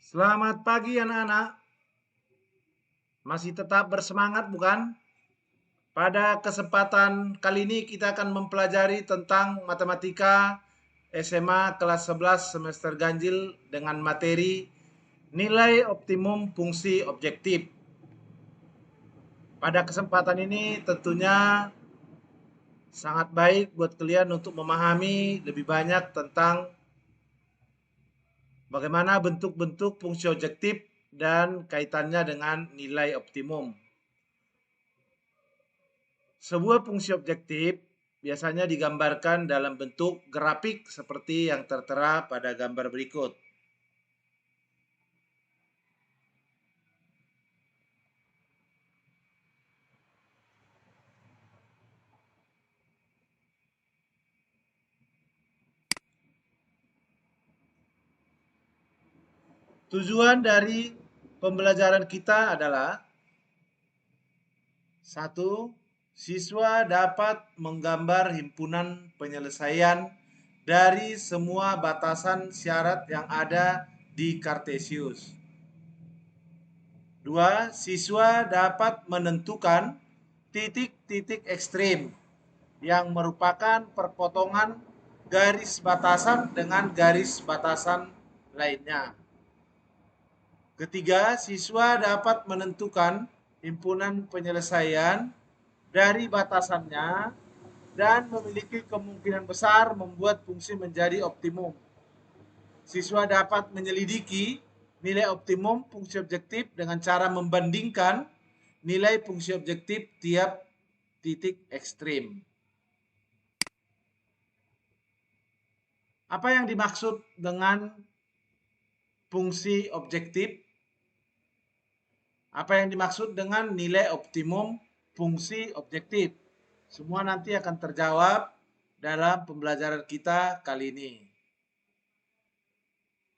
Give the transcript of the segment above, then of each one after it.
Selamat pagi anak-anak. Masih tetap bersemangat bukan? Pada kesempatan kali ini kita akan mempelajari tentang matematika SMA kelas 11 semester ganjil dengan materi nilai optimum fungsi objektif. Pada kesempatan ini tentunya sangat baik buat kalian untuk memahami lebih banyak tentang bagaimana bentuk-bentuk fungsi objektif dan kaitannya dengan nilai optimum. Sebuah fungsi objektif biasanya digambarkan dalam bentuk grafik seperti yang tertera pada gambar berikut. Tujuan dari pembelajaran kita adalah satu, siswa dapat menggambar himpunan penyelesaian dari semua batasan syarat yang ada di Kartesius. Dua, siswa dapat menentukan titik-titik ekstrim yang merupakan perpotongan garis batasan dengan garis batasan lainnya. Ketiga, siswa dapat menentukan himpunan penyelesaian dari batasannya dan memiliki kemungkinan besar membuat fungsi menjadi optimum. Siswa dapat menyelidiki nilai optimum fungsi objektif dengan cara membandingkan nilai fungsi objektif tiap titik ekstrim. Apa yang dimaksud dengan fungsi objektif? Apa yang dimaksud dengan nilai optimum fungsi objektif? Semua nanti akan terjawab dalam pembelajaran kita kali ini.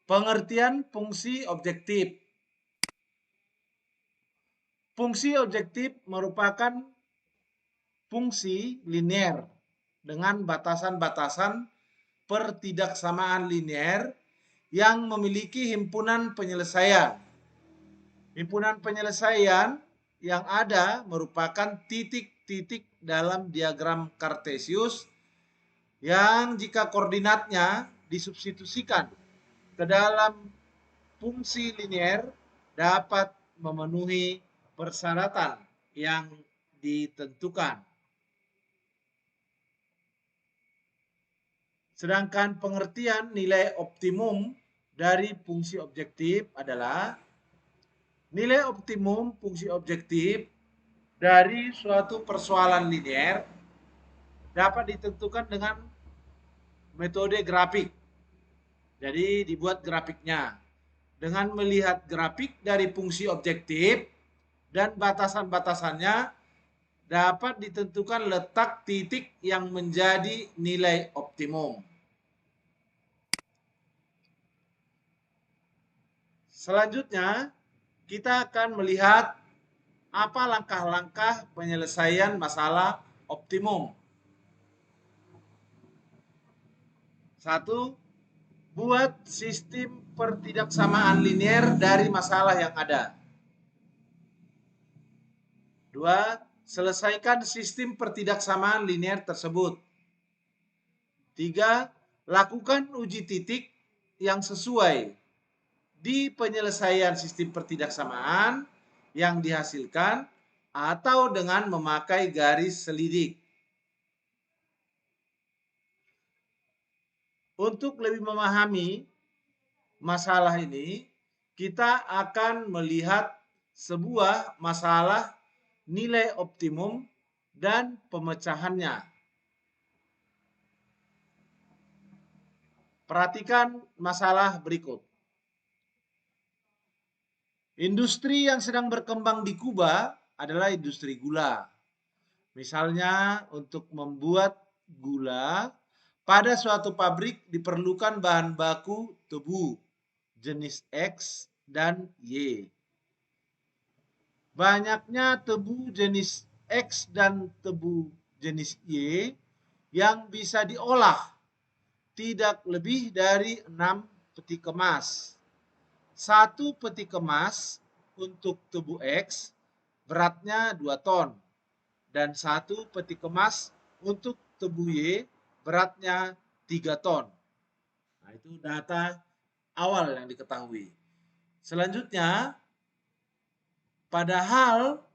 Pengertian fungsi objektif. Fungsi objektif merupakan fungsi linear dengan batasan-batasan pertidaksamaan linear yang memiliki himpunan penyelesaian. Himpunan penyelesaian yang ada merupakan titik-titik dalam diagram Kartesius yang jika koordinatnya disubstitusikan ke dalam fungsi linear dapat memenuhi persyaratan yang ditentukan. Sedangkan pengertian nilai optimum dari fungsi objektif adalah nilai optimum fungsi objektif dari suatu persoalan linear dapat ditentukan dengan metode grafik. Jadi dibuat grafiknya. Dengan melihat grafik dari fungsi objektif dan batasan-batasannya dapat ditentukan letak titik yang menjadi nilai optimum. Selanjutnya, kita akan melihat apa langkah-langkah penyelesaian masalah optimum. Satu, buat sistem pertidaksamaan linear dari masalah yang ada. Dua, selesaikan sistem pertidaksamaan linear tersebut. Tiga, lakukan uji titik yang sesuai di penyelesaian sistem pertidaksamaan yang dihasilkan atau dengan memakai garis selidik. Untuk lebih memahami masalah ini, kita akan melihat sebuah masalah nilai optimum dan pemecahannya. Perhatikan masalah berikut. Industri yang sedang berkembang di Kuba adalah industri gula. Misalnya untuk membuat gula, pada suatu pabrik diperlukan bahan baku tebu jenis X dan Y. Banyaknya tebu jenis X dan tebu jenis Y yang bisa diolah tidak lebih dari 6 peti kemas. 1 peti kemas untuk tubuh X beratnya 2 ton. Dan 1 peti kemas untuk tubuh Y beratnya 3 ton. Nah, itu data awal yang diketahui. Selanjutnya, padahal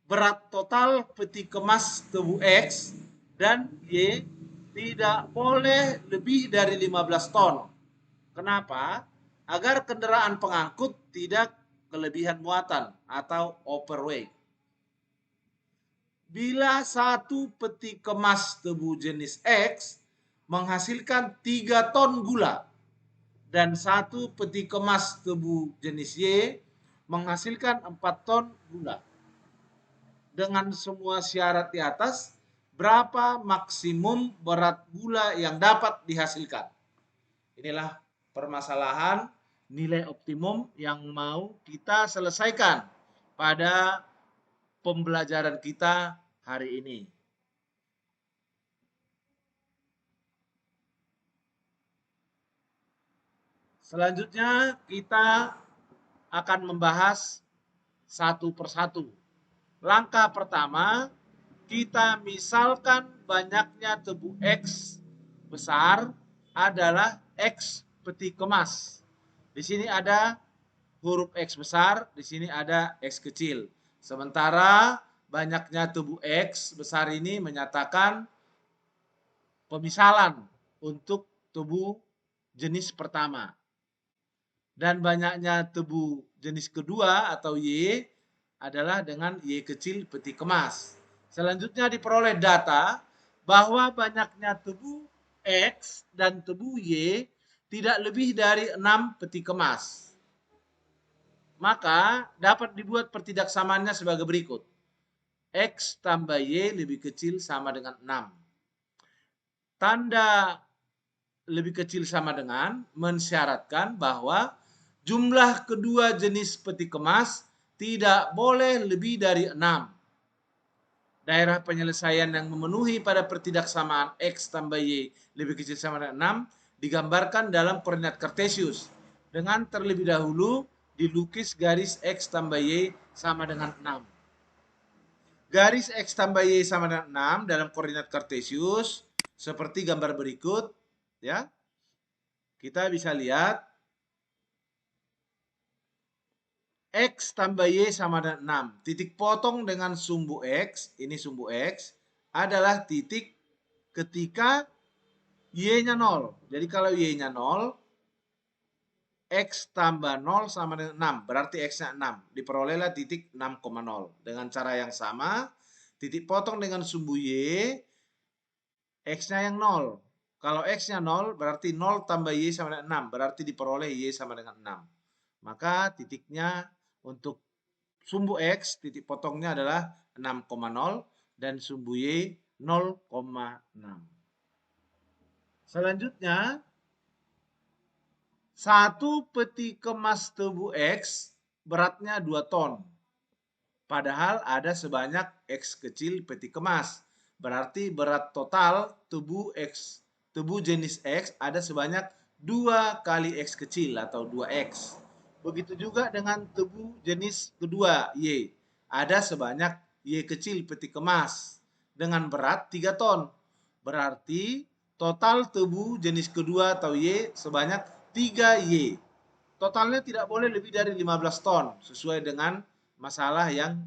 berat total peti kemas tubuh X dan Y tidak boleh lebih dari 15 ton. Kenapa? Agar kendaraan pengangkut tidak kelebihan muatan atau overweight. Bila 1 peti kemas tebu jenis X menghasilkan 3 ton gula dan 1 peti kemas tebu jenis Y menghasilkan 4 ton gula. Dengan semua syarat di atas, berapa maksimum berat gula yang dapat dihasilkan? Inilah permasalahan nilai optimum yang mau kita selesaikan pada pembelajaran kita hari ini. Selanjutnya kita akan membahas satu persatu. Langkah pertama, kita misalkan banyaknya tebu X besar adalah X peti kemas. Di sini ada huruf X besar, di sini ada X kecil. Sementara banyaknya tebu X besar ini menyatakan pemisalan untuk tebu jenis pertama. Dan banyaknya tebu jenis kedua atau Y adalah dengan Y kecil peti kemas. Selanjutnya diperoleh data bahwa banyaknya tebu X dan tebu Y tidak lebih dari 6 peti kemas. Maka dapat dibuat pertidaksamaannya sebagai berikut. X tambah Y lebih kecil sama dengan 6. Tanda lebih kecil sama dengan mensyaratkan bahwa jumlah kedua jenis peti kemas tidak boleh lebih dari 6. Daerah penyelesaian yang memenuhi pada pertidaksamaan X tambah Y lebih kecil sama dengan 6 digambarkan dalam koordinat kartesius dengan terlebih dahulu dilukis garis X tambah Y sama dengan 6. Garis X tambah Y sama dengan 6 dalam koordinat kartesius seperti gambar berikut, ya. Kita bisa lihat X tambah Y sama dengan 6. Titik potong dengan sumbu X, ini sumbu X, adalah titik ketika Y-nya 0. Jadi kalau Y-nya 0, X tambah 0 sama dengan 6. Berarti X-nya 6. Diperolehlah titik 6,0. Dengan cara yang sama, titik potong dengan sumbu Y, X-nya yang 0. Kalau X-nya 0, berarti 0 tambah Y sama dengan 6. Berarti diperoleh Y sama dengan 6. Maka titiknya untuk sumbu X, titik potongnya adalah 6,0 dan sumbu Y 0,6. Selanjutnya, 1 peti kemas tebu X beratnya 2 ton. Padahal ada sebanyak X kecil peti kemas. Berarti berat total tebu X, tebu jenis X ada sebanyak 2 kali X kecil atau 2X. Begitu juga dengan tebu jenis kedua Y. Ada sebanyak Y kecil peti kemas dengan berat 3 ton. Berarti total tebu jenis kedua atau Y sebanyak 3Y. Totalnya tidak boleh lebih dari 15 ton sesuai dengan masalah yang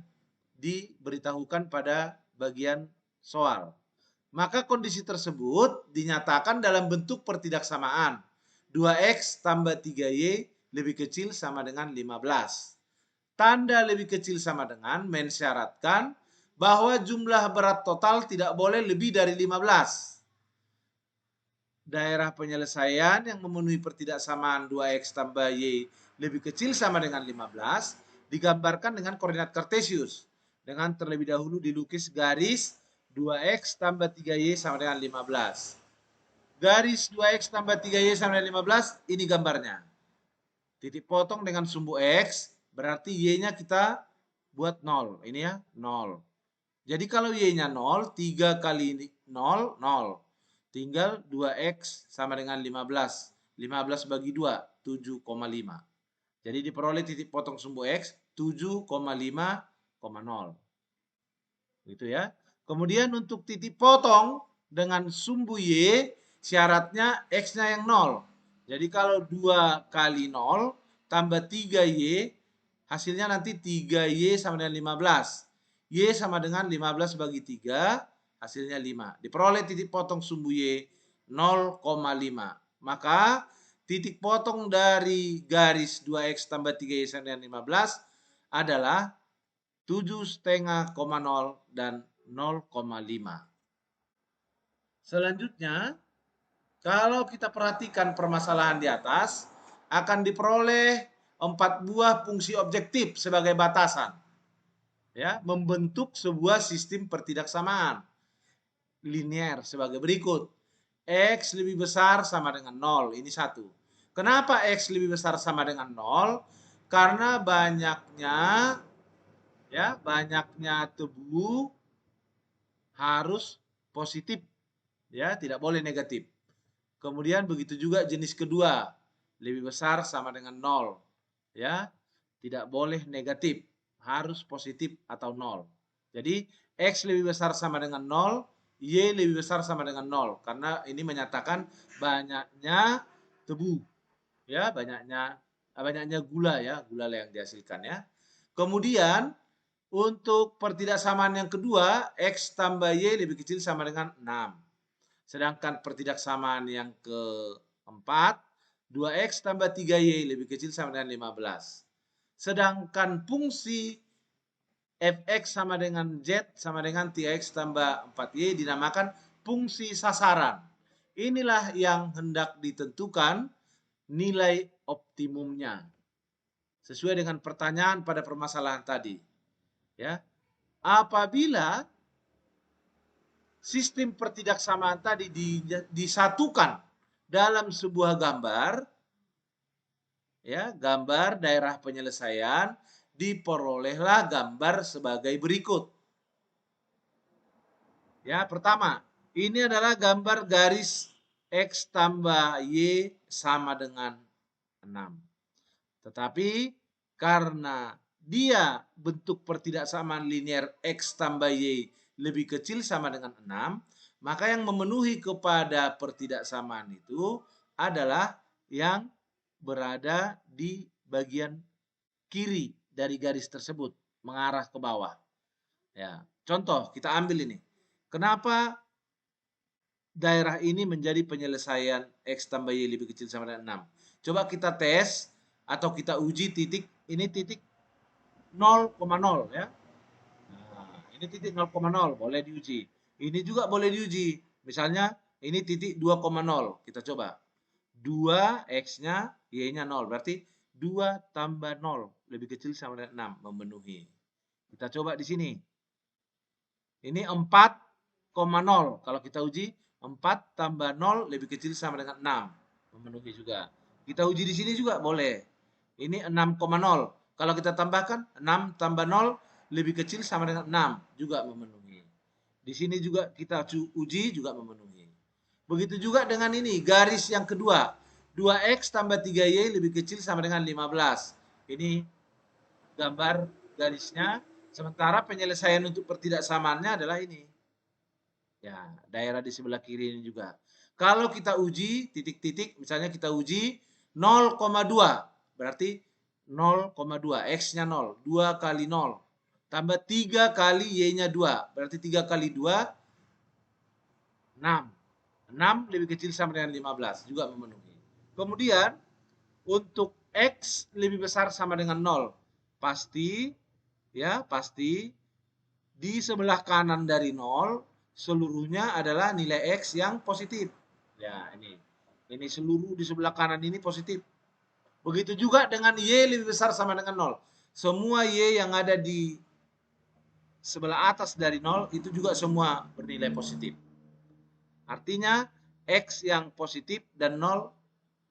diberitahukan pada bagian soal. Maka kondisi tersebut dinyatakan dalam bentuk pertidaksamaan. 2X tambah 3Y lebih kecil sama dengan 15. Tanda lebih kecil sama dengan mensyaratkan bahwa jumlah berat total tidak boleh lebih dari 15. Daerah penyelesaian yang memenuhi pertidaksamaan 2X tambah Y lebih kecil sama dengan 15 digambarkan dengan koordinat kartesius. Dengan terlebih dahulu dilukis garis 2X tambah 3Y sama dengan 15. Garis 2X tambah 3Y sama dengan 15, ini gambarnya. Titik potong dengan sumbu X, berarti Y-nya kita buat 0. Ini ya, 0. Jadi kalau Y-nya 0, 3 kali 0, 0. Tinggal 2X sama dengan 15. 15 bagi 2, 7,5. Jadi diperoleh titik potong sumbu X 7,5,0. Gitu ya. Kemudian untuk titik potong dengan sumbu Y, syaratnya X-nya yang 0. Jadi kalau 2 kali 0 tambah 3Y, hasilnya nanti 3Y sama dengan 15. Y sama dengan 15 bagi 3, hasilnya 5. Diperoleh titik potong sumbu Y 0,5. Maka titik potong dari garis 2X tambah 3Y sama dengan 15 adalah 7,5,0 dan 0,5. Selanjutnya, kalau kita perhatikan permasalahan di atas, akan diperoleh 4 buah fungsi objektif sebagai batasan. Ya, membentuk sebuah sistem pertidaksamaan linear sebagai berikut. X lebih besar sama dengan 0. Ini satu. Kenapa X lebih besar sama dengan 0? Karena banyaknya tebu harus positif, ya, tidak boleh negatif. Kemudian begitu juga jenis kedua, lebih besar sama dengan 0, ya, tidak boleh negatif, harus positif atau 0. Jadi X lebih besar sama dengan 0, Y lebih besar sama dengan 0, karena ini menyatakan banyaknya tebu, ya, banyaknya gula, ya, gula yang dihasilkan, ya. Kemudian untuk pertidaksamaan yang kedua, X tambah Y lebih kecil sama dengan 6. Sedangkan pertidaksamaan yang keempat, 2X tambah 3Y lebih kecil sama dengan 15. Sedangkan fungsi Fx sama dengan Z sama dengan 3X tambah 4Y dinamakan fungsi sasaran. Inilah yang hendak ditentukan nilai optimumnya. Sesuai dengan pertanyaan pada permasalahan tadi. Ya, apabila sistem pertidaksamaan tadi disatukan dalam sebuah gambar, ya, gambar daerah penyelesaian, diperolehlah gambar sebagai berikut. Ya, pertama, ini adalah gambar garis X tambah Y sama dengan 6. Tetapi karena dia bentuk pertidaksamaan linear X tambah Y lebih kecil sama dengan 6, maka yang memenuhi kepada pertidaksamaan itu adalah yang berada di bagian kiri dari garis tersebut, mengarah ke bawah. Ya, contoh kita ambil ini. Kenapa daerah ini menjadi penyelesaian X tambah Y lebih kecil sama dengan 6? Coba kita tes atau kita uji titik, ini titik 0,0, ya. Nah, ini titik 0,0 boleh diuji. Ini juga boleh diuji. Misalnya ini titik 2,0. Kita coba. 2 X-nya, Y-nya 0. Berarti 2 tambah 0 lebih kecil sama dengan 6, memenuhi. Kita coba di sini. Ini 4,0. Kalau kita uji 4 tambah 0 lebih kecil sama dengan 6, memenuhi juga. Kita uji di sini juga boleh. Ini 6,0. Kalau kita tambahkan 6 tambah 0 lebih kecil sama dengan 6, juga memenuhi. Di sini juga kita uji juga memenuhi. Begitu juga dengan ini, garis yang kedua. 2X tambah 3Y lebih kecil sama dengan 15. Ini gambar garisnya. Sementara penyelesaian untuk pertidaksamaannya adalah ini. Ya, daerah di sebelah kiri ini juga. Kalau kita uji titik-titik, misalnya kita uji 0,2, berarti 0,2, X-nya 0, 2 kali 0. Tambah 3 kali Y-nya 2, berarti 3 kali 2, 6. 6 lebih kecil sama dengan 15, juga memenuhi. Kemudian, untuk X lebih besar sama dengan 0, pasti, ya, pasti di sebelah kanan dari 0 seluruhnya adalah nilai X yang positif. Ya, ini seluruh di sebelah kanan ini positif. Begitu juga dengan Y lebih besar sama dengan 0. Semua Y yang ada di sebelah atas dari 0 itu juga semua bernilai positif. Artinya X yang positif dan 0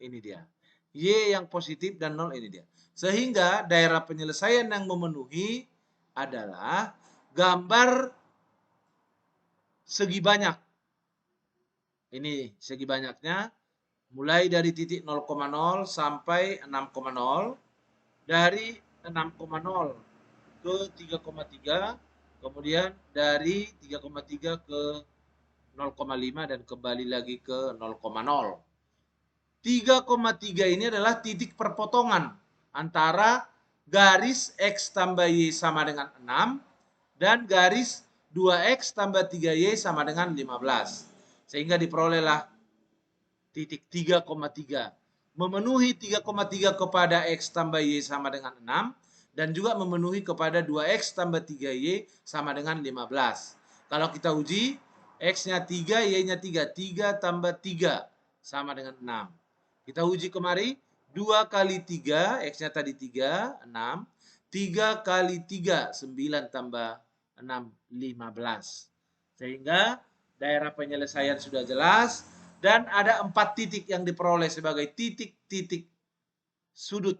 ini dia. Y yang positif dan 0 ini dia. Sehingga daerah penyelesaian yang memenuhi adalah gambar segi banyak. Ini segi banyaknya mulai dari titik 0,0 sampai 6,0. dari 6,0 ke 3,3, kemudian dari 3,3 ke 0,5 dan kembali lagi ke 0,0. 3,3 ini adalah titik perpotongan antara garis X tambah Y sama dengan 6 dan garis 2X tambah 3Y sama dengan 15. Sehingga diperolehlah titik 3,3. Memenuhi 3,3 kepada X tambah Y sama dengan 6 dan juga memenuhi kepada 2X tambah 3Y sama dengan 15. Kalau kita uji, X-nya 3, Y-nya 3. 3 tambah 3 sama dengan 6. Kita uji kemari, 2 kali 3, X-nya tadi 3, 6. 3 kali 3, 9 tambah 6, 15. Sehingga daerah penyelesaian sudah jelas dan ada 4 titik yang diperoleh sebagai titik-titik sudut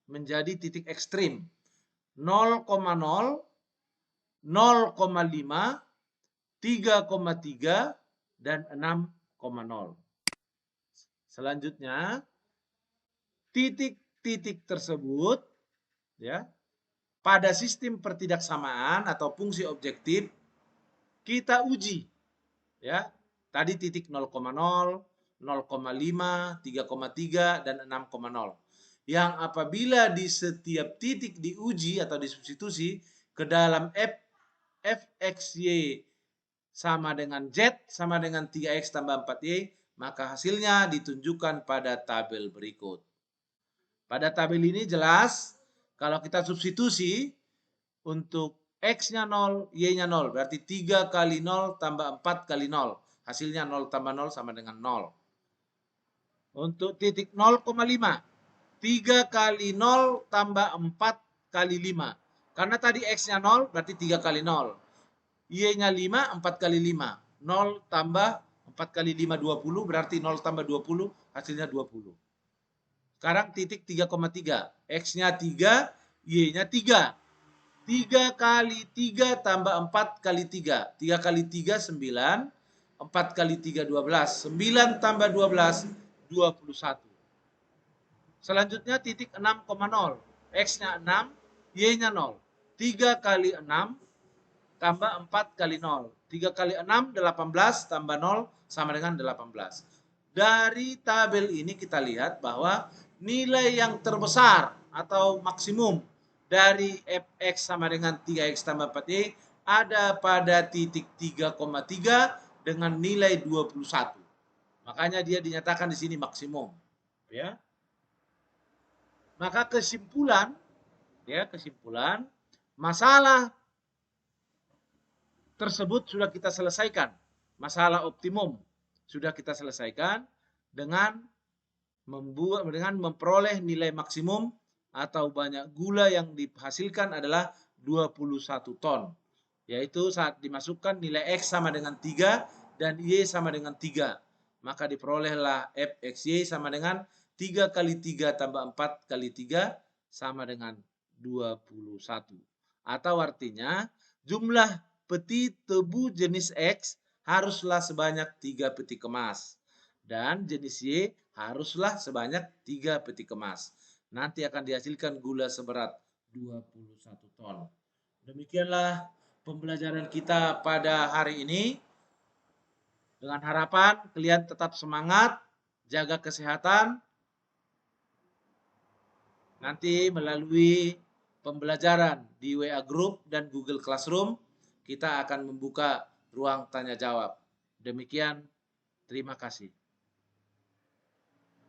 menjadi titik ekstrim. 0,0, 0,5, 3,3, dan 6,0. Selanjutnya, titik-titik tersebut ya pada sistem pertidaksamaan atau fungsi objektif kita uji ya. Tadi titik 0,0, 0,5, 3,3 dan 6,0. Yang apabila di setiap titik diuji atau disubstitusi ke dalam fxy sama dengan z sama dengan 3x tambah 4y, maka hasilnya ditunjukkan pada tabel berikut. Pada tabel ini jelas kalau kita substitusi untuk X-nya 0, Y-nya 0. Berarti 3 kali 0 tambah 4 kali 0. Hasilnya 0 tambah 0 sama dengan 0. Untuk titik 0,5. 3 kali 0 tambah 4 kali 5. Karena tadi X-nya 0 berarti 3 kali 0. Y-nya 5, 4 kali 5. 0 tambah 4 kali 5, 20. Berarti 0 tambah 20, hasilnya 20. Sekarang titik 3,3. X-nya 3, Y-nya 3. 3 kali 3 tambah 4 kali 3. 3 kali 3, 9. 4 kali 3, 12. 9 tambah 12, 21. Selanjutnya titik 6,0. X-nya 6, Y-nya 0. 3 kali 6 tambah 4 kali 0. 3 kali 6, 18 tambah 0 sama dengan 18. Dari tabel ini kita lihat bahwa nilai yang terbesar atau maksimum dari fx sama dengan 3x tambah 4y ada pada titik 3,3 dengan nilai 21. Makanya dia dinyatakan di sini maksimum. Ya. Maka kesimpulan, masalah tersebut sudah kita selesaikan. Masalah optimum sudah kita selesaikan dengan memperoleh nilai maksimum atau banyak gula yang dihasilkan adalah 21 ton. Yaitu saat dimasukkan nilai X sama dengan 3 dan Y sama dengan 3. Maka diperolehlah fxy sama dengan 3 kali 3 tambah 4 kali 3 sama dengan 21. Atau artinya jumlah peti tebu jenis X haruslah sebanyak 3 peti kemas. Dan jenis Y haruslah sebanyak 3 peti kemas. Nanti akan dihasilkan gula seberat 21 ton. Demikianlah pembelajaran kita pada hari ini. Dengan harapan kalian tetap semangat, jaga kesehatan. Nanti melalui pembelajaran di WA Group dan Google Classroom, kita akan membuka ruang tanya jawab. Demikian, terima kasih.